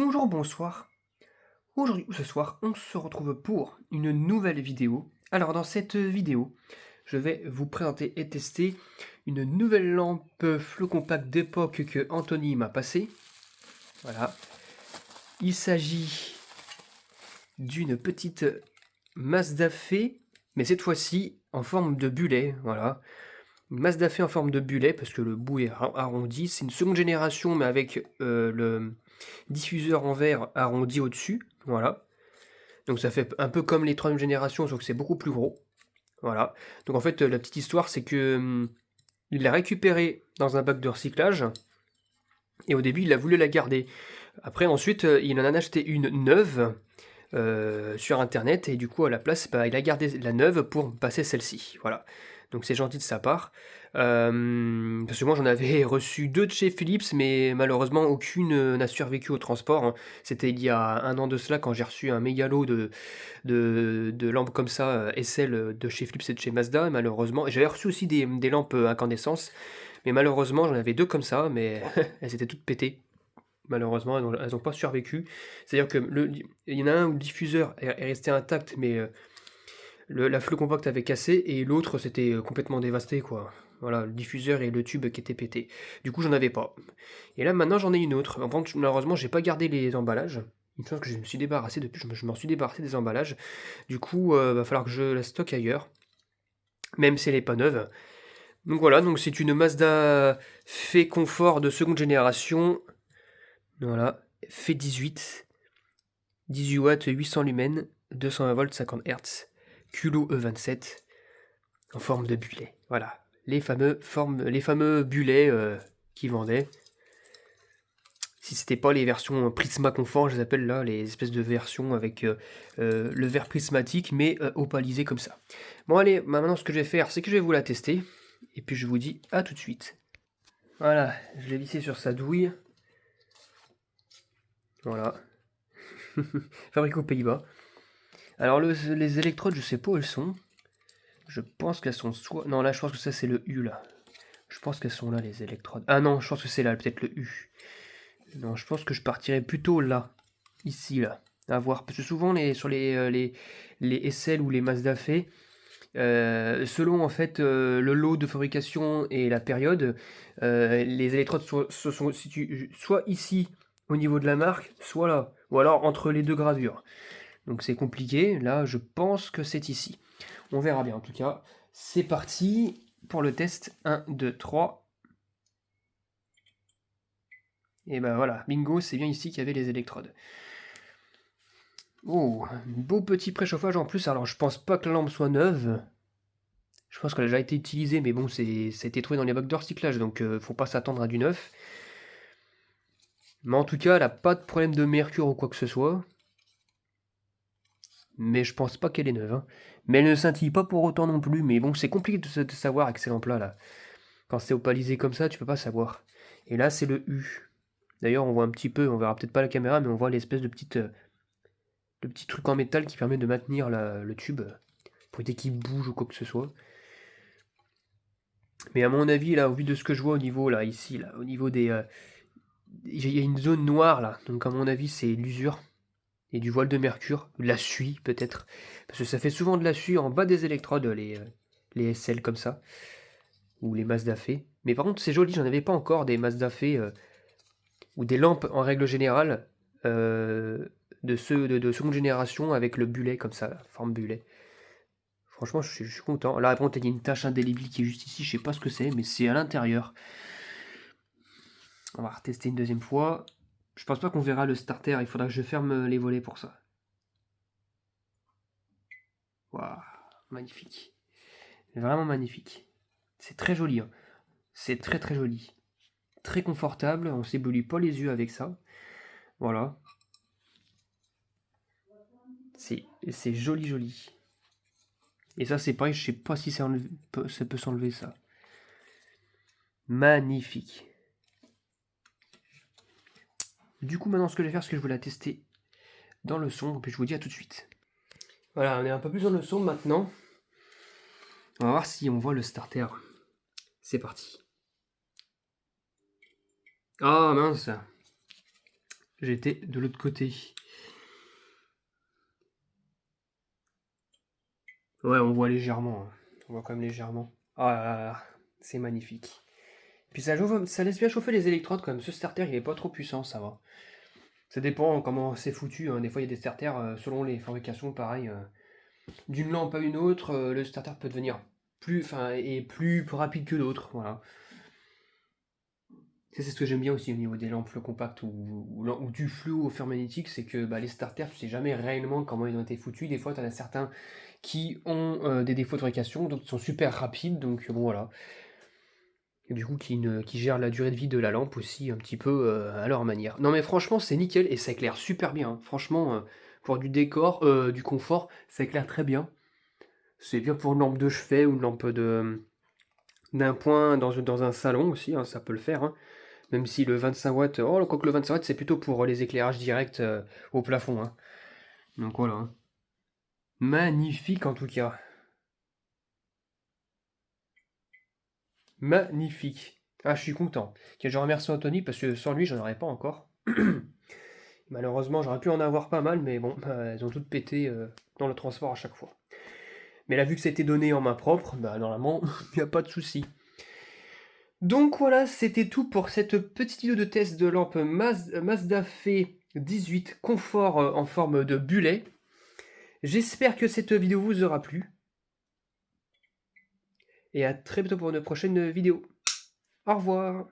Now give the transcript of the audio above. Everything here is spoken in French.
Bonjour, bonsoir. Aujourd'hui ou ce soir, on se retrouve pour une nouvelle vidéo. Alors dans cette vidéo, je vais vous présenter et tester une nouvelle lampe flow compact d'époque que Anthony m'a passée. Voilà. Il s'agit d'une petite Mazda Fée, mais cette fois-ci en forme de bullet. Voilà. Une Mazda Fée en forme de bullet parce que le bout est arrondi. C'est une seconde génération, mais avec le diffuseur en verre arrondi au-dessus. Voilà. Donc ça fait un peu comme les troisième génération, sauf que c'est beaucoup plus gros. Voilà. Donc en fait, la petite histoire, c'est que il l'a récupéré dans un bac de recyclage. Et au début, il a voulu la garder. Après, ensuite, il en a acheté une neuve sur internet. Et du coup, à la place, bah, il a gardé la neuve pour passer celle-ci. Voilà. Donc c'est gentil de sa part. Parce que moi j'en avais reçu deux de chez Philips, mais malheureusement aucune n'a survécu au transport, hein. C'était il y a un an de cela quand j'ai reçu un méga lot de lampes comme ça, SL de chez Philips et de chez Mazda, et malheureusement. Et j'avais reçu aussi des lampes incandescence, mais malheureusement j'en avais deux comme ça, mais elles étaient toutes pétées. Malheureusement, elles ont pas survécu. C'est-à-dire que il y en a un où le diffuseur est resté intact, mais la fleu compacte avait cassé et l'autre c'était complètement dévasté quoi. Voilà, le diffuseur et le tube qui étaient pétés. Du coup, j'en avais pas. Et là maintenant, j'en ai une autre. En revanche, malheureusement, j'ai pas gardé les emballages. Il me semble que je me suis débarrassé depuis, je m'en suis débarrassé des emballages. Du coup, va falloir que je la stocke ailleurs, même si elle est pas neuve. Donc voilà, donc c'est une Mazda Fée Confort de seconde génération. Voilà, Fée 18, 18 watts, 800 lumens, 220 volts, 50 Hz, culot E27. En forme de bullet. Voilà. Les fameux bullets qui vendaient. Si c'était pas les versions Prisma Confort, je les appelle là, les espèces de versions avec le verre prismatique, mais opalisé comme ça. Bon allez, maintenant ce que je vais faire, c'est que je vais vous la tester. Et puis je vous dis à tout de suite. Voilà, je l'ai vissé sur sa douille. Voilà. Fabriqué aux Pays-Bas. Alors les électrodes, je sais pas où elles sont. Je pense qu'elles sont soit... Non, là je pense que ça c'est le U là. Je pense qu'elles sont là les électrodes. Ah non, je pense que c'est là, peut-être le U. Non, je pense que je partirais plutôt là. Ici, là. À voir. Parce que souvent, sur les SL ou les Mazda Fée, selon en fait le lot de fabrication et la période, les électrodes se sont situées soit ici au niveau de la marque, soit là. Ou alors entre les deux gravures. Donc c'est compliqué. Là, je pense que c'est ici. On verra bien en tout cas. C'est parti pour le test. 1, 2, 3. Et ben voilà, bingo, c'est bien ici qu'il y avait les électrodes. Oh, beau petit préchauffage en plus. Alors, je pense pas que la lampe soit neuve. Je pense qu'elle a déjà été utilisée, mais bon, ça a été trouvé dans les bacs de recyclage, donc faut pas s'attendre à du neuf. Mais en tout cas, elle a pas de problème de mercure ou quoi que ce soit. Mais je pense pas qu'elle est neuve, hein. Mais elle ne scintille pas pour autant non plus. Mais bon, c'est compliqué de savoir avec ces lampes-là, là. Quand c'est opalisé comme ça, tu peux pas savoir. Et là, c'est le U. D'ailleurs, on voit un petit peu, on verra peut-être pas la caméra, mais on voit l'espèce de petit truc en métal qui permet de maintenir le tube pour éviter qu'il bouge ou quoi que ce soit. Mais à mon avis, là, au vu de ce que je vois au niveau, là, ici, là, au niveau des... il y a une zone noire, là. Donc à mon avis, c'est l'usure. Et du voile de mercure. De la suie, peut-être. Parce que ça fait souvent de la suie en bas des électrodes, les SL comme ça. Ou les Mazda Fée. Mais par contre, c'est joli, j'en avais pas encore des Mazda Fée, ou des lampes en règle générale, de ceux de seconde génération avec le bullet comme ça, la forme bullet. Franchement, je suis content. Là, par contre, il y a une tache indélébile qui est juste ici. Je sais pas ce que c'est, mais c'est à l'intérieur. On va retester une deuxième fois. Je pense pas qu'on verra le starter. Il faudra que je ferme les volets pour ça. Waouh, magnifique. Vraiment magnifique. C'est très joli, hein. C'est très très joli. Très confortable. On s'éblouit pas les yeux avec ça. Voilà. C'est joli joli. Et ça, c'est pareil. Je sais pas si ça peut s'enlever ça. Magnifique. Du coup, maintenant, ce que je vais faire, c'est que je vais la tester dans le sombre, puis je vous dis à tout de suite. Voilà, on est un peu plus dans le sombre maintenant. On va voir si on voit le starter. C'est parti. Ah mince. j'étais de l'autre côté. Ouais, on voit légèrement, hein. On voit quand même légèrement. Ah là là, c'est magnifique. Puis ça laisse bien chauffer les électrodes quand même. Ce starter, il est pas trop puissant, ça va. Ça dépend comment c'est foutu, hein. Des fois, il y a des starters, selon les fabrications, pareil. D'une lampe à une autre, le starter peut devenir plus rapide que d'autres. Voilà. Ça, c'est ce que j'aime bien aussi au niveau des lampes compactes ou du fluo au fer magnétique, c'est que bah, les starters, tu sais jamais réellement comment ils ont été foutus. Des fois, tu en as certains qui ont des défauts de fabrication, d'autres qui sont super rapides, donc bon voilà. Et du coup, qui gèrent la durée de vie de la lampe aussi un petit peu à leur manière. Non mais franchement, c'est nickel et ça éclaire super bien, hein. Franchement, pour du décor, du confort, ça éclaire très bien. C'est bien pour une lampe de chevet ou une lampe d'un point dans un salon aussi, hein, ça peut le faire, hein. Même si le 25 watts, oh, quoique le 25 watts, c'est plutôt pour les éclairages directs au plafond, hein. Donc voilà, hein. Magnifique en tout cas. Magnifique. Ah, je suis content. Je remercie Anthony parce que sans lui, j'en aurais pas encore. Malheureusement, j'aurais pu en avoir pas mal, mais bon, elles ont toutes pété dans le transport à chaque fois. Mais là, vu que c'était donné en main propre, bah normalement, il n'y a pas de souci. Donc voilà, c'était tout pour cette petite vidéo de test de lampe Mazda Fe 18 confort en forme de bullet. J'espère que cette vidéo vous aura plu. Et à très bientôt pour une prochaine vidéo. Au revoir.